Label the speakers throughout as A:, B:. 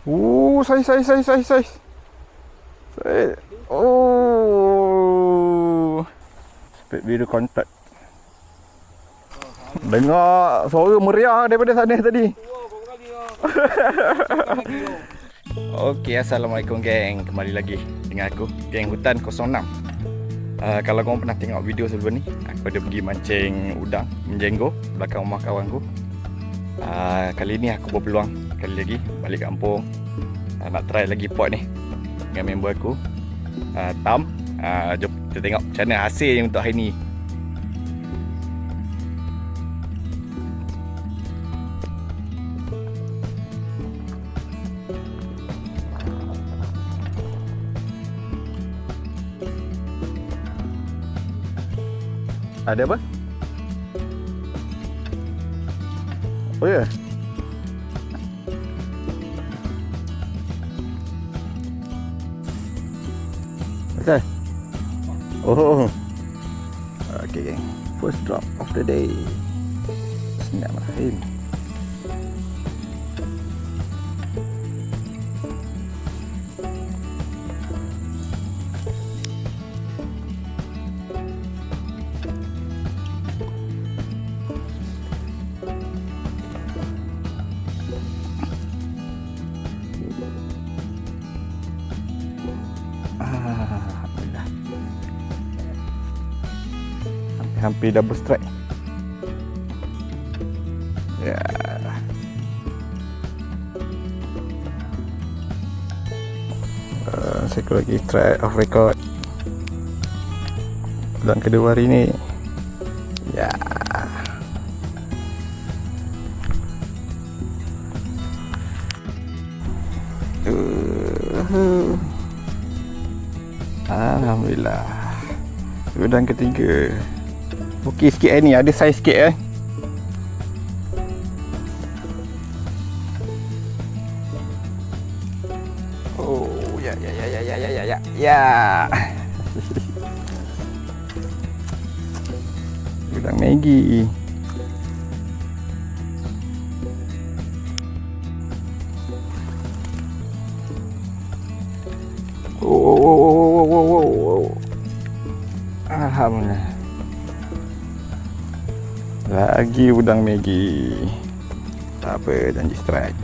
A: Saiz. Oh. Speed biru kontak. Dengar suara meriah daripada sana tadi. Okey, assalamualaikum geng. Kembali lagi dengan aku, geng Hutan 06. Kalau korang pernah tengok video sebelum ni, aku ada pergi mancing udang menjenggo belakang rumah kawan aku. Kali ni aku berpeluang kali lagi balik kampung, nak try lagi pot ni dengan member aku, Tam. Jom kita tengok macam mana hasilnya untuk hari ni. Ada apa? Oh ya. Okay. Oh. Okay. First drop of the day. Bismillahirrahmanirrahim. Alhamdulillah. Hampir double strike. Ya. Saya lagi try off record bulan kedua hari ni. Ya. Alhamdulillah. Udang ketiga. Okey sikit ni, ada saiz sikit . Oh, ya. Udang Maggi. Oh. Alhamdulillah. Lagi udang Maggi. Tak apa, janji strike.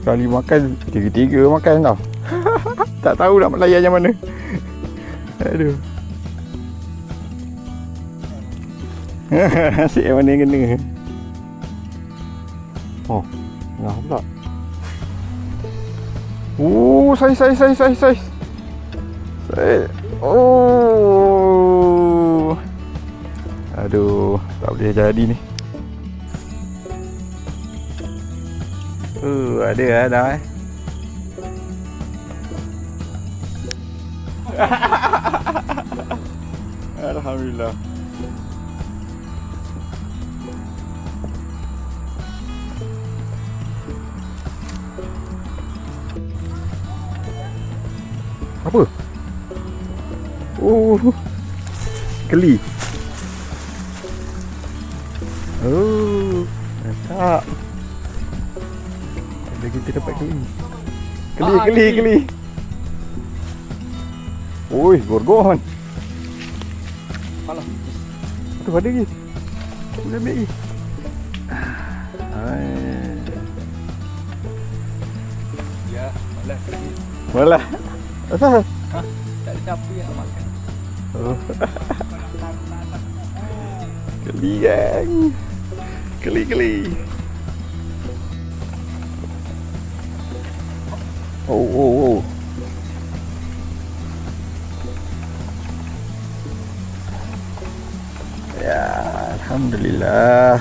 A: Kali makan, tiga-tiga makan tau. Tak tahu nak layan yang mana. Aduh. Asyik yang mana yang kena. Oh, tengah pula. Saiz. Oh. Aduh, tak boleh jadi ni. Ada dah. Alhamdulillah. Apa? Oh. Keli. Oh. Tak. Kita dapat keli. Oi, gorgon. Alah. Aduh, ada lagi. Boleh ambil lagi. Ya, malah. Asal? Tak ada siapa yang nak makan. Oh. Keli gang. Keli. Oh. Ya, alhamdulillah.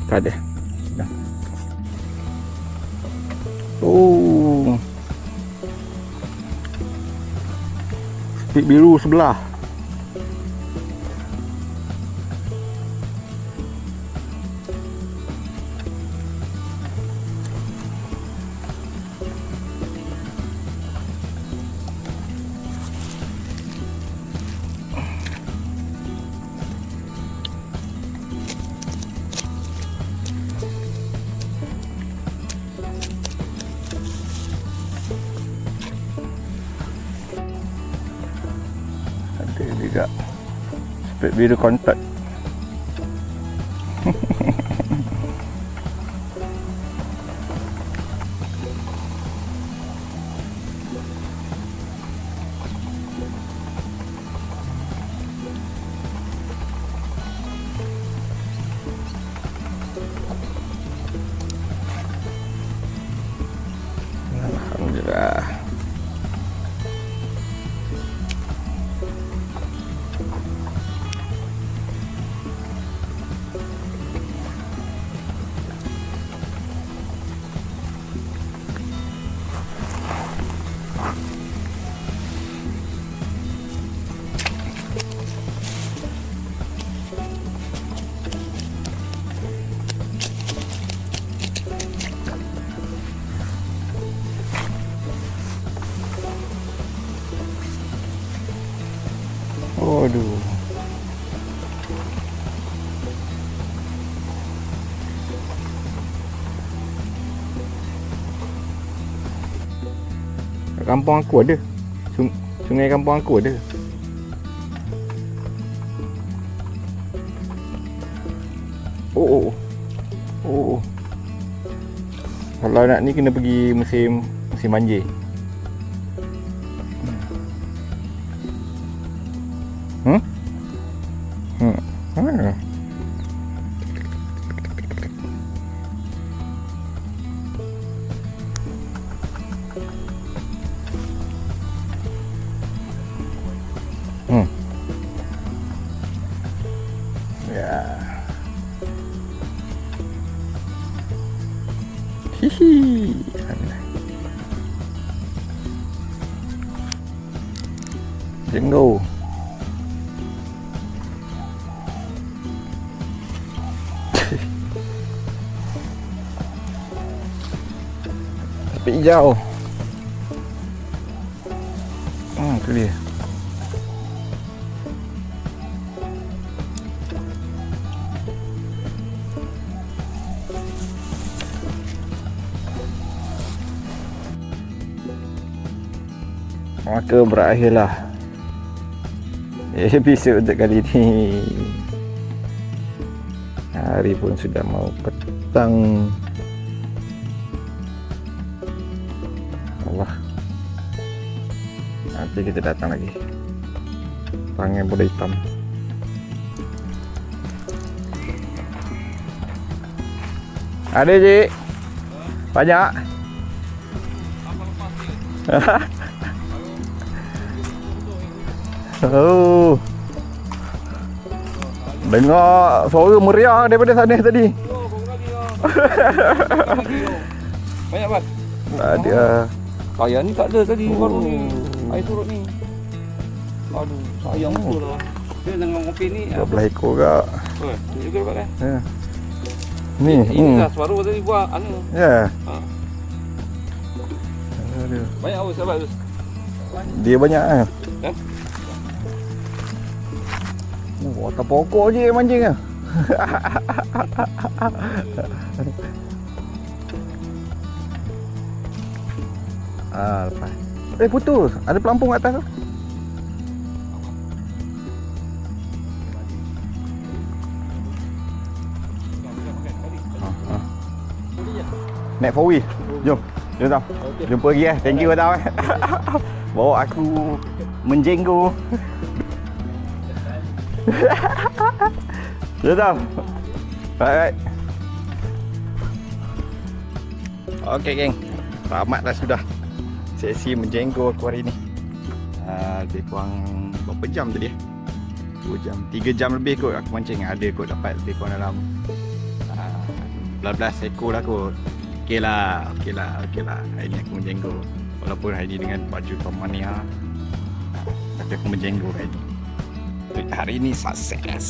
A: Tak ada. Dah. Oh. Spik biru sebelah. Ada juga spek biru kontak. Alhamdulillah. Waduh. Kampung aku ada. Sungai kampung aku ada. Oh. Kalau nak ni kena pergi musim banjir. Ya. Hihi. Jenggo. Tapi hijau. Tu dia. Maka berakhirlah episod untuk kali ini. Hari pun sudah mau petang. Allah, nanti kita datang lagi. Pangai bola hitam. Ada Cik? Banyak? Oh. Dengar suara meriah daripada sana tadi.
B: Banyak bang.
A: Ada.
B: Kaya ni tak ada tadi baru ni. Air turut ni. Aduh, sayang betul lah. Dia dengan kopi ni
A: 12 ekor kak.
B: Oh, tu juga kan.
A: Ya. Ni,
B: Ini dah suara tadi buat anu.
A: Ya.
B: Ha.
A: Ada.
B: Banyak awak sahabat tu.
A: Dia banyak ah.
B: Ya.
A: Oh, atas pokok je mancing ah. Lepas. Putus. Ada pelampung kat atas tu. Naik 4 wheel. Jom. Jom tau. Jumpa lagi Thank you tau Bawa aku menjenggo. Jom tau. Right. Okey geng. Selamat dah sudah. Sesi menjenggo aku hari ni. Lebih kurang berapa jam tadi 2 jam, 3 jam lebih kot aku mancing. Ada kot dapat lebih kurang dalam belas ekor lah kot. Okey lah. Hari ni aku menjenggo. Walaupun hari ni dengan baju Tomania, tapi aku menjenggo hari ni. Hari ni sukses.